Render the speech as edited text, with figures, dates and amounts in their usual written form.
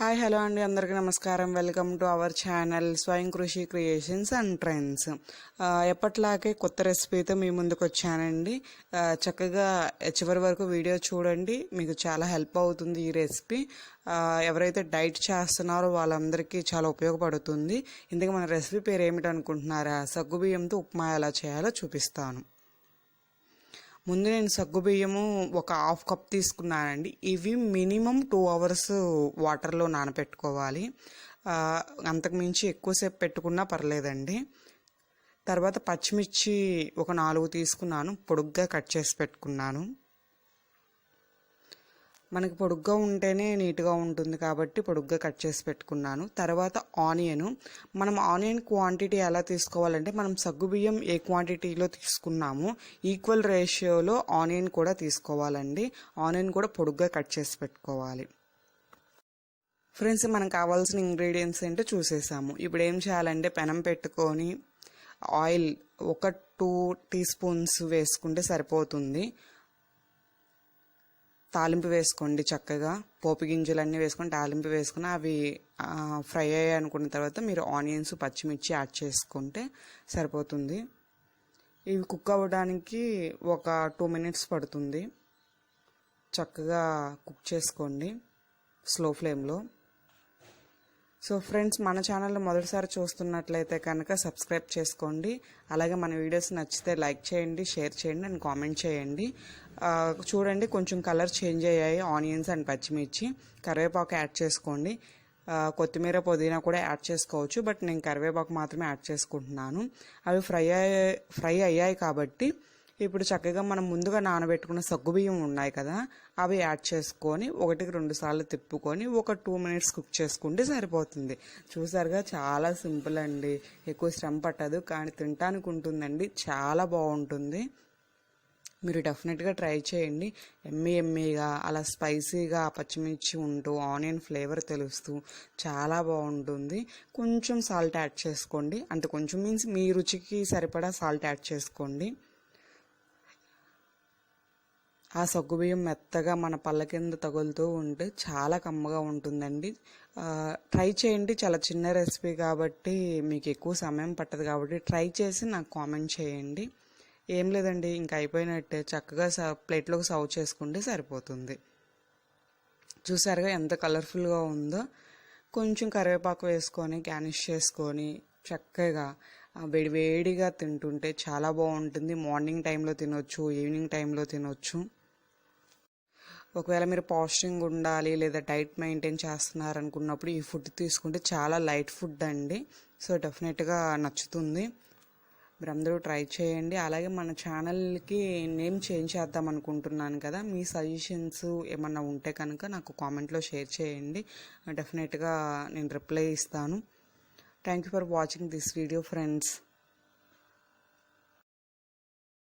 Hi hello అండి, అందరికీ నమస్కారం. వెల్కమ్ టు అవర్ ఛానల్ స్వయం కృషి క్రియేషన్స్ అండ్ ట్రెండ్స్. ఎప్పట్లాగే కొత్త రెసిపీతో మీ ముందుకు వచ్చానండి. చక్కగా చివరి వరకు వీడియో చూడండి, మీకు చాలా హెల్ప్ అవుతుంది ఈ రెసిపీ. ఎవరైతే డైట్ చేస్తున్నారో వాళ్ళందరికీ చాలా ఉపయోగపడుతుంది. ఇందుకు మన రెసిపీ పేరు ఏమిటనుకుంటున్నారా? సగ్గుబియ్యంతో ఉప్మా ఎలా చేయాలో చూపిస్తాను. ముందు నేను సగ్గుబియ్యము ఒక హాఫ్ కప్ తీసుకున్నానండి. ఇవి మినిమం 2 hours వాటర్లో నానబెట్టుకోవాలి. అంతకుమించి ఎక్కువసేపు పెట్టుకున్నా పర్లేదండి. తర్వాత పచ్చిమిర్చి ఒక 4 తీసుకున్నాను, పొడుగ్గా కట్ చేసి పెట్టుకున్నాను. మనకి పొడుగ్గా ఉంటేనే నీట్గా ఉంటుంది కాబట్టి పొడుగ్గా కట్ చేసి పెట్టుకున్నాను. తర్వాత మనం ఆనియన్ క్వాంటిటీ ఎలా తీసుకోవాలంటే, మనం సగ్గుబియ్యం ఏ క్వాంటిటీలో తీసుకున్నామో ఈక్వల్ రేషియోలో ఆనియన్ కూడా తీసుకోవాలండి. ఆనియన్ కూడా పొడుగ్గా కట్ చేసి పెట్టుకోవాలి. ఫ్రెండ్స్, మనకు కావాల్సిన ఇంగ్రీడియంట్స్ ఏంటో చూసేసాము. ఇప్పుడు ఏం చేయాలంటే, పెనం పెట్టుకొని ఆయిల్ ఒక 2 teaspoons వేసుకుంటే సరిపోతుంది. తాలింపు వేసుకోండి. చక్కగా పోపు గింజలన్నీ వేసుకొని తాలింపు వేసుకుని అవి ఫ్రై అయ్యాయి అనుకున్న తర్వాత మీరు ఆనియన్స్ పచ్చిమిర్చి యాడ్ చేసుకుంటే సరిపోతుంది. ఇవి కుక్ అవ్వడానికి ఒక 2 minutes పడుతుంది. చక్కగా కుక్ చేసుకోండి స్లో ఫ్లేమ్లో. సో ఫ్రెండ్స్, మన ఛానల్లో మొదటిసారి చూస్తున్నట్లయితే కనుక సబ్స్క్రైబ్ చేసుకోండి. అలాగే మన వీడియోస్ నచ్చితే లైక్ చేయండి, షేర్ చేయండి అండ్ కామెంట్ చేయండి. చూడండి, కొంచెం కలర్ చేంజ్ అయ్యాయి ఆనియన్స్ అండ్ పచ్చిమిర్చి. కరివేపాకు యాడ్ చేసుకోండి. కొత్తిమీర పుదీనా కూడా యాడ్ చేసుకోవచ్చు, బట్ నేను కరివేపాకు మాత్రమే యాడ్ చేసుకుంటున్నాను. అవి ఫ్రై అయ్యాయి కాబట్టి ఇప్పుడు చక్కగా మనం ముందుగా నానబెట్టుకున్న సగ్గుబియ్యం ఉన్నాయి కదా, అవి యాడ్ చేసుకొని 1-2 సార్లు తిప్పుకొని ఒక 2 minutes కుక్ చేసుకుంటే సరిపోతుంది. చూసారుగా, చాలా సింపుల్ అండి, ఎక్కువ శ్రమ పట్టదు, కానీ తినడానికి ఉంటుందండి, చాలా బాగుంటుంది. మీరు డెఫినెట్గా ట్రై చేయండి. ఎమ్మీగా అలా స్పైసీగా పచ్చిమిర్చి ఉంటూ ఆనియన్ ఫ్లేవర్ తెలుస్తూ చాలా బాగుంటుంది. కొంచెం సాల్ట్ యాడ్ చేసుకోండి, అంటే కొంచెం మీన్స్ మీ రుచికి సరిపడా సాల్ట్ యాడ్ చేసుకోండి. ఆ సగ్గుబియ్యం మెత్తగా మన పళ్ళ కింద తగులుతూ ఉంటే చాలా కమ్మగా ఉంటుందండి. ట్రై చేయండి. చాలా చిన్న రెసిపీ కాబట్టి మీకు ఎక్కువ సమయం పట్టదు కాబట్టి ట్రై చేసి నాకు కామెంట్ చేయండి. ఏం లేదండి, ఇంకా అయిపోయినట్టే. చక్కగా ప్లేట్లోకి సర్వ్ చేసుకుంటే సరిపోతుంది. చూసారుగా ఎంత కలర్ఫుల్గా ఉందో. కొంచెం కరివేపాకు వేసుకొని గార్నిష్ చేసుకొని చక్కగా వేడివేడిగా తింటుంటే చాలా బాగుంటుంది. మార్నింగ్ టైంలో తినొచ్చు, ఈవినింగ్ టైంలో తినొచ్చు. ఒకవేళ మీరు పాస్టింగ్ ఉండాలి లేదా డైట్ మెయింటైన్ చేస్తున్నారనుకున్నప్పుడు ఈ ఫుడ్ తీసుకుంటే చాలా లైట్ ఫుడ్ అండి. సో డెఫినెట్గా నచ్చుతుంది. మీరు అందరూ ట్రై చేయండి. అలాగే మన ఛానల్కి నేమ్ చేంజ్ చేద్దాం అనుకుంటున్నాను కదా, మీ సజెషన్స్ ఏమన్నా ఉంటే కనుక నాకు కామెంట్లో షేర్ చేయండి. డెఫినెట్గా నేను రిప్లై ఇస్తాను. Thank you for watching this video friends.